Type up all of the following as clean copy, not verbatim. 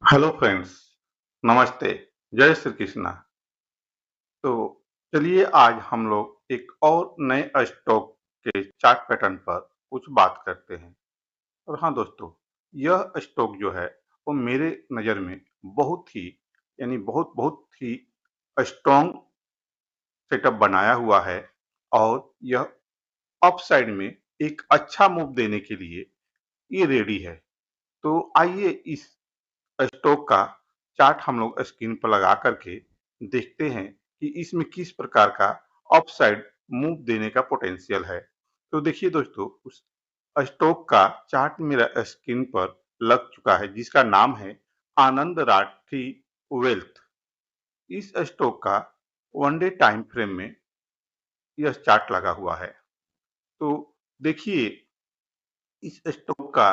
Hello friends, नमस्ते, जय श्री कृष्णा। तो चलिए आज हम लोग एक और नए स्टॉक के चार्ट पैटर्न पर कुछ बात करते हैं। और हाँ दोस्तों, यह स्टॉक जो है वो मेरे नज़र में बहुत ही बहुत बहुत ही स्ट्रॉन्ग सेटअप बनाया हुआ है और यह अपसाइड में एक अच्छा मूव देने के लिए ये रेडी है। तो आइए इस स्टॉक का चार्ट हम लोग स्क्रीन पर लगा करके देखते हैं कि इसमें किस प्रकार का अपसाइड मूव देने का पोटेंशियल है। तो देखिए दोस्तों, उस स्टॉक का चार्ट मेरा स्क्रीन पर लग चुका है जिसका नाम है आनंद राठी वेल्थ। इस स्टॉक का वन डे टाइम फ्रेम में यह चार्ट लगा हुआ है। तो देखिए, इस स्टॉक का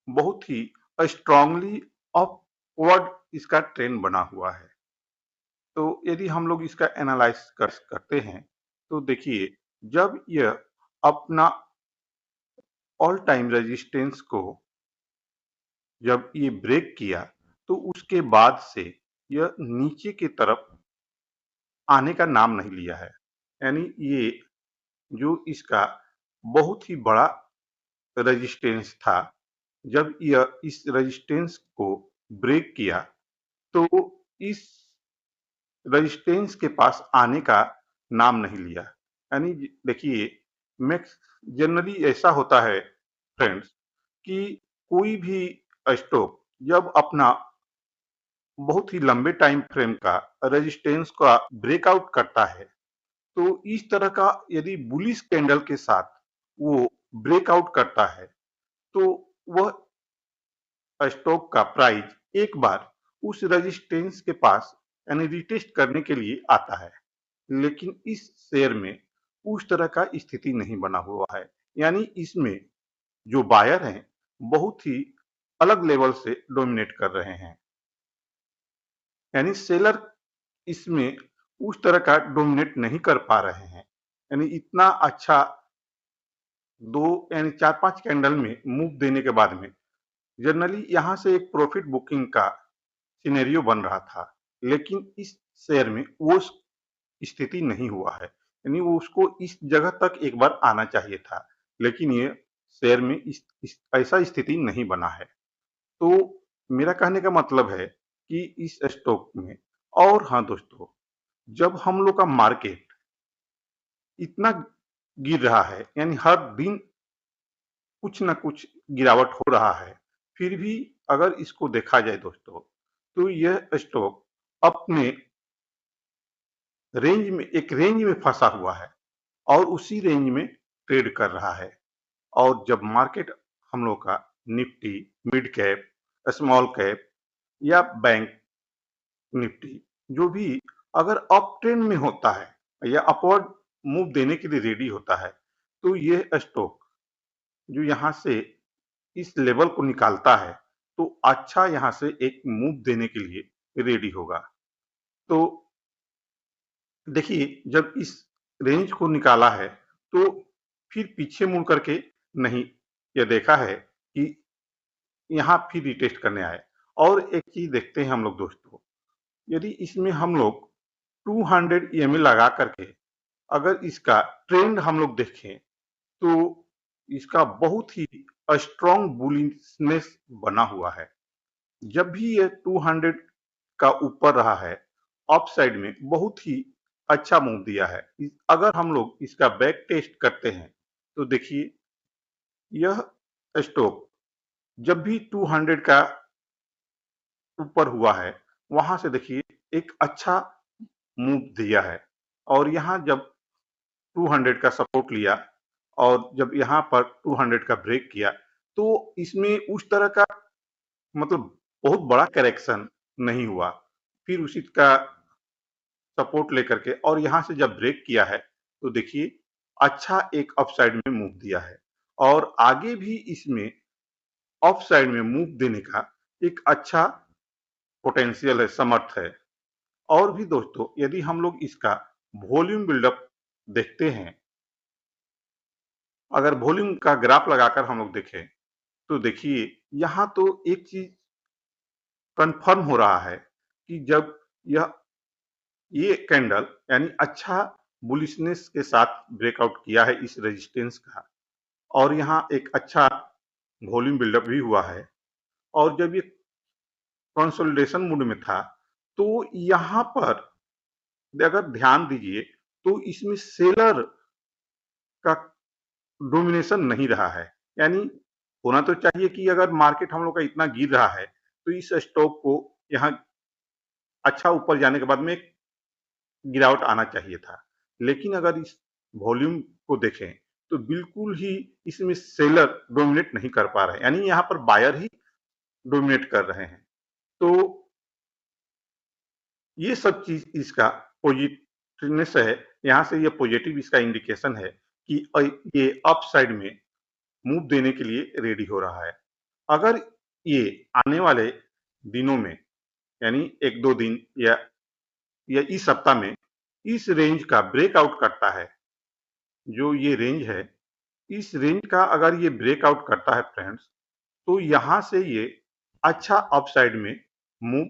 बहुत ही स्ट्रांगली अपवर्ड इसका ट्रेंड बना हुआ है। तो यदि हम लोग इसका एनालाइज करते हैं तो देखिए, जब यह अपना ऑल टाइम रेजिस्टेंस को जब ये ब्रेक किया तो उसके बाद से यह नीचे की तरफ आने का नाम नहीं लिया है। यानी ये जो इसका बहुत ही बड़ा रेजिस्टेंस था, जब यह इस रेजिस्टेंस को ब्रेक किया तो इस रेजिस्टेंस के पास आने का नाम नहीं लिया। यानी देखिए, मैक्स जनरली ऐसा होता है फ्रेंड्स कि कोई भी स्टॉक जब अपना बहुत ही लंबे टाइम फ्रेम का रेजिस्टेंस का ब्रेकआउट करता है तो इस तरह का यदि बुलिश कैंडल के साथ वो ब्रेकआउट करता है तो वह स्टॉक का प्राइस एक बार उस रेजिस्टेंस के पास यानी रिटेस्ट करने के लिए आता है। लेकिन इस शेयर में उस तरह का स्थिति नहीं बना हुआ है। यानी इसमें जो बायर हैं बहुत ही अलग लेवल से डोमिनेट कर रहे हैं। यानी सेलर इसमें उस तरह का डोमिनेट नहीं कर पा रहे हैं। यानी इतना अच्छा दो यानी 4-5 कैंडल में मूव देने के बाद में जनरली यहाँ से एक प्रॉफिट बुकिंग का सिनेरियो बन रहा था। लेकिन इस शेयर में वो स्थिति नहीं हुआ है। यानी वो उसको इस जगह तक एक बार आना चाहिए था। लेकिन ये शेयर में इस ऐसा स्थिति नहीं बना है। तो मेरा कहने का मतलब है कि इस स्टॉक में और हाँ दोस्तों, जब हम लोग का मार्केट इतना गिर रहा है यानी हर दिन कुछ ना कुछ गिरावट हो रहा है, फिर भी अगर इसको देखा जाए दोस्तों, तो यह स्टॉक अपने रेंज में फंसा हुआ है और उसी रेंज में ट्रेड कर रहा है। और जब मार्केट हम लोग का Nifty, mid cap, small cap या बैंक निफ्टी जो भी अगर अप ट्रेंड में होता है या अपवर्ड मूव देने के लिए रेडी होता है तो ये स्टॉक जो यहाँ से इस लेवल को निकालता है तो अच्छा यहाँ से एक मूव देने के लिए रेडी होगा। तो देखिए, जब इस रेंज को निकाला है तो फिर पीछे मुड़ करके नहीं, ये देखा है कि यहाँ फिर रिटेस्ट करने आए। और एक चीज देखते हैं हम लोग दोस्तों, यदि इसमें हम लोग 200 ईएमए लगा करके अगर इसका ट्रेंड हम लोग देखें तो इसका बहुत ही स्ट्रॉन्ग बुलिशनेस बना हुआ है। जब भी ये 200 का ऊपर रहा है अप साइड में बहुत ही अच्छा मूव दिया है। अगर हम लोग इसका बैक टेस्ट करते हैं तो देखिए, यह स्टॉक जब भी 200 का ऊपर हुआ है वहां से देखिए एक अच्छा मूव दिया है। और यहाँ जब 200 का सपोर्ट लिया और जब यहाँ पर 200 का ब्रेक किया तो इसमें उस तरह का मतलब बहुत बड़ा करेक्शन नहीं हुआ। फिर उसी का सपोर्ट लेकर के और यहाँ से जब ब्रेक किया है तो देखिए अच्छा एक अपसाइड में मूव दिया है और आगे भी इसमें अपसाइड में मूव देने का एक अच्छा पोटेंशियल है, समर्थ है। और भी दोस्तों, यदि हम लोग इसका वॉल्यूम बिल्डअप देखते हैं, अगर वॉल्यूम का ग्राफ लगाकर हम लोग देखें तो देखिए यहाँ तो एक चीज कन्फर्म हो रहा है कि जब यह ये कैंडल यानी अच्छा बुलिशनेस के साथ ब्रेकआउट किया है इस रेजिस्टेंस का, और यहाँ एक अच्छा वॉल्यूम बिल्डअप भी हुआ है, और जब ये कंसोलिडेशन मूड में था, तो यहाँ पर अगर ध्यान दीजिए तो इसमें सेलर का डोमिनेशन नहीं रहा है। यानी होना तो चाहिए कि अगर मार्केट हम लोग का इतना गिर रहा है तो इस स्टॉक को यहाँ अच्छा ऊपर जाने के बाद में गिरावट आना चाहिए था। लेकिन अगर इस वॉल्यूम को देखें तो बिल्कुल ही इसमें सेलर डोमिनेट नहीं कर पा रहे हैं, यानी यहाँ पर बायर ही डोमिनेट कर रहे हैं। तो ये सब चीज इसका पॉजिटिवनेस है, यहाँ से ये पॉजिटिव इसका इंडिकेशन है कि ये अप साइड में मूव देने के लिए रेडी हो रहा है। अगर ये आने वाले दिनों में यानी एक दो दिन या इस सप्ताह में इस रेंज का ब्रेकआउट करता है, जो ये रेंज है, इस रेंज का अगर ये ब्रेकआउट करता है फ्रेंड्स, तो यहाँ से ये अच्छा अपसाइड में मूव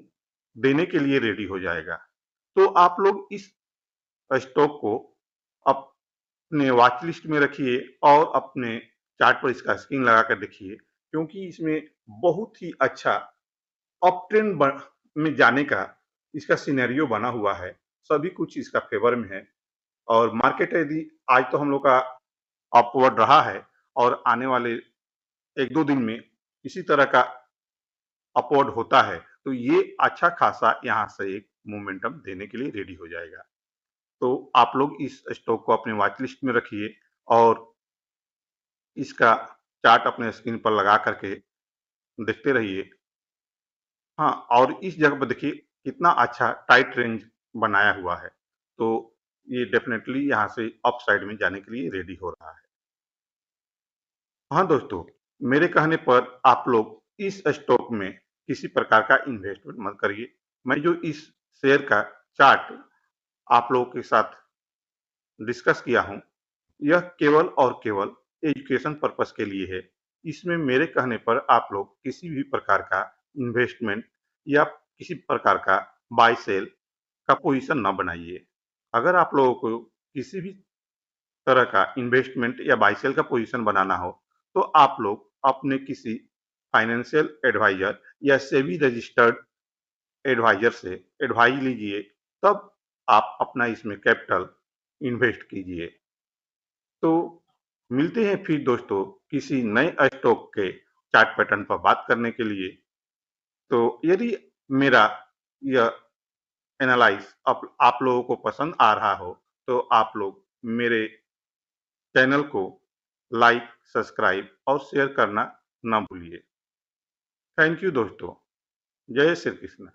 देने के लिए रेडी हो जाएगा। तो आप लोग इस स्टॉक को अपने वॉच लिस्ट में रखिए और अपने चार्ट पर इसका स्क्रीन लगा कर देखिए, क्योंकि इसमें बहुत ही अच्छा अप ट्रेंड में जाने का इसका सिनेरियो बना हुआ है। सभी कुछ इसका फेवर में है, और मार्केट यदि आज तो हम लोग का अपवर्ड रहा है और आने वाले एक दो दिन में इसी तरह का अपवर्ड होता है, तो ये अच्छा खासा यहाँ से एक मोमेंटम देने के लिए रेडी हो जाएगा। तो आप लोग इस स्टॉक को अपने वॉच लिस्ट में रखिए और इसका चार्ट अपने स्क्रीन पर लगा करके देखते रहिए। हाँ, और इस जगह पर देखिए कितना अच्छा टाइट रेंज बनाया हुआ है, तो ये डेफिनेटली यहाँ से अप साइड में जाने के लिए रेडी हो रहा है। हाँ दोस्तों, मेरे कहने पर आप लोग इस स्टॉक में किसी प्रकार का इन्वेस्टमेंट मत करिए। मैं जो इस शेयर का चार्ट आप लोगों के साथ डिस्कस किया हूँ, यह केवल और केवल एजुकेशन पर्पस के लिए है। इसमें मेरे कहने पर आप लोग किसी भी प्रकार का इन्वेस्टमेंट या किसी प्रकार का बाय सेल का पोजीशन न बनाइए। अगर आप लोगों को किसी भी तरह का इन्वेस्टमेंट या बाय सेल का पोजीशन बनाना हो, तो आप लोग अपने किसी फाइनेंशियल एडवाइजर या सेबी रजिस्टर्ड एडवाइजर से एडवाइस लीजिए, तब आप अपना इसमें कैपिटल इन्वेस्ट कीजिए। तो मिलते हैं फिर दोस्तों किसी नए स्टॉक के चार्ट पैटर्न पर बात करने के लिए। तो यदि मेरा यह एनालाइज आप लोगों को पसंद आ रहा हो, तो आप लोग मेरे चैनल को लाइक, सब्सक्राइब और शेयर करना ना भूलिए। थैंक यू दोस्तों। जय श्री कृष्ण।